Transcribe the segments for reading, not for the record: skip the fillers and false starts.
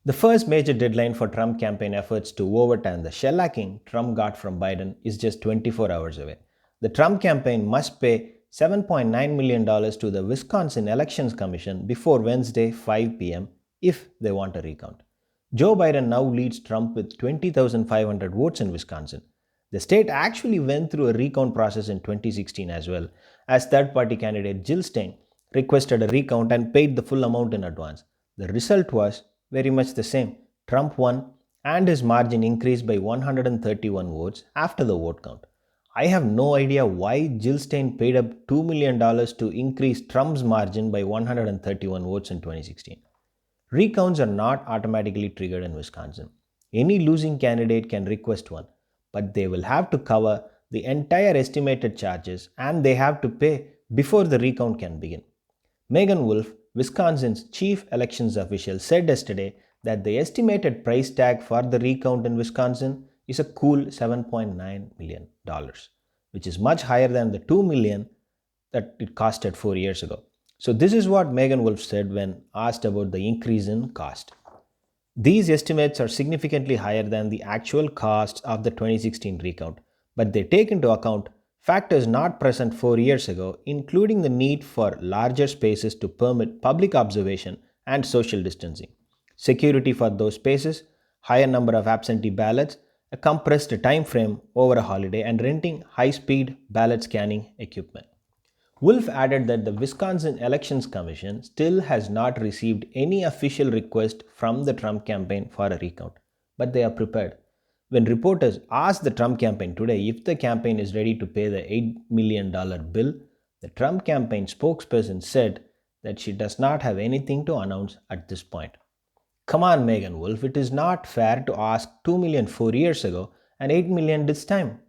The first major deadline for Trump campaign efforts to overturn the shellacking Trump got from Biden is just 24 hours away. The Trump campaign must pay $7.9 million to the Wisconsin Elections Commission before Wednesday 5 p.m. if they want a recount. Joe Biden now leads Trump with 20,500 votes in Wisconsin. The state actually went through a recount process in 2016 as well, as third party candidate Jill Stein requested a recount and paid the full amount in advance. The result was very much the same. Trump won and his margin increased by 131 votes after the vote count. I have no idea why Jill Stein paid up $2 million to increase Trump's margin by 131 votes in 2016. Recounts are not automatically triggered in Wisconsin. Any losing candidate can request one, but they will have to cover the entire estimated charges and they have to pay before the recount can begin. Megan Wolf, Wisconsin's chief elections official, said yesterday that the estimated price tag for the recount in Wisconsin is a cool $7.9 million, which is much higher than the $2 million that it costed 4 years ago. So this is what Megan Wolf said when asked about the increase in cost. These estimates are significantly higher than the actual costs of the 2016 recount, but they take into account factors not present 4 years ago, including the need for larger spaces to permit public observation and social distancing, security for those spaces, higher number of absentee ballots, a compressed time frame over a holiday, and renting high-speed ballot scanning equipment. Wolf added that the Wisconsin Elections Commission still has not received any official request from the Trump campaign for a recount, but they are prepared. When reporters asked the Trump campaign today if the campaign is ready to pay the $8 million bill, the Trump campaign spokesperson said that she does not have anything to announce at this point. Come on, Megan Wolf, it is not fair to ask $2 million 4 years ago and $8 million this time.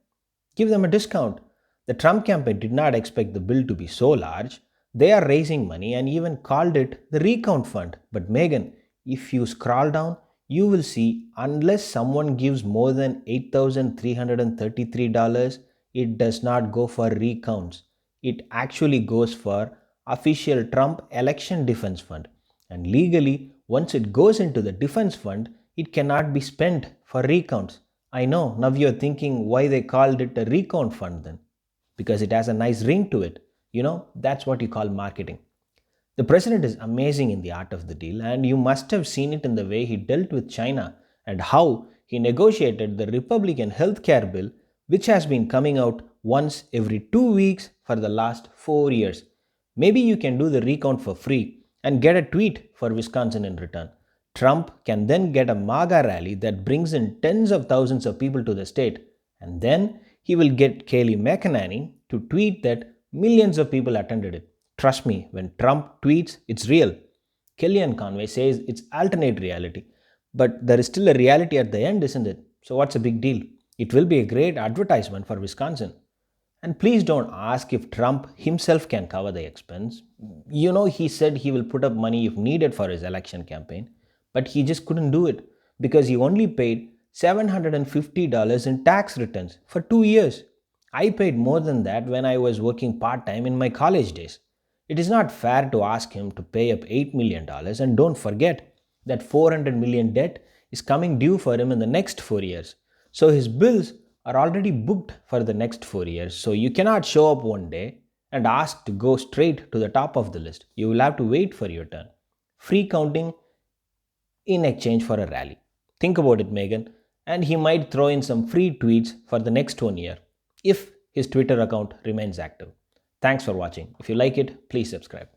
Give them a discount. The Trump campaign did not expect the bill to be so large. They are raising money and even called it the Recount Fund. But Megan, if you scroll down, you will see unless someone gives more than $8,333, it does not go for recounts. It actually goes for official Trump Election Defense Fund. And legally, once it goes into the defense fund, it cannot be spent for recounts. I know, now you're thinking why they called it a recount fund then. Because it has a nice ring to it. That's what you call marketing. The president is amazing in the art of the deal, and you must have seen it in the way he dealt with China and how he negotiated the Republican healthcare bill, which has been coming out once every 2 weeks for the last 4 years. Maybe you can do the recount for free and get a tweet for Wisconsin in return. Trump can then get a MAGA rally that brings in tens of thousands of people to the state, and then he will get Kayleigh McEnany to tweet that millions of people attended it. Trust me, when Trump tweets, it's real. Kellyanne Conway says it's alternate reality, but there is still a reality at the end, isn't it? So what's a big deal? It will be a great advertisement for Wisconsin. And please don't ask if Trump himself can cover the expense. He said he will put up money if needed for his election campaign, but he just couldn't do it because he only paid $750 in tax returns for 2 years. I paid more than that when I was working part-time in my college days. It is not fair to ask him to pay up $8 million, and don't forget that $400 million debt is coming due for him in the next 4 years. So his bills are already booked for the next 4 years. So you cannot show up one day and ask to go straight to the top of the list. You will have to wait for your turn. Free counting in exchange for a rally. Think about it, Megan. And he might throw in some free tweets for the next 1 year if his Twitter account remains active. Thanks for watching. If you like it, please subscribe.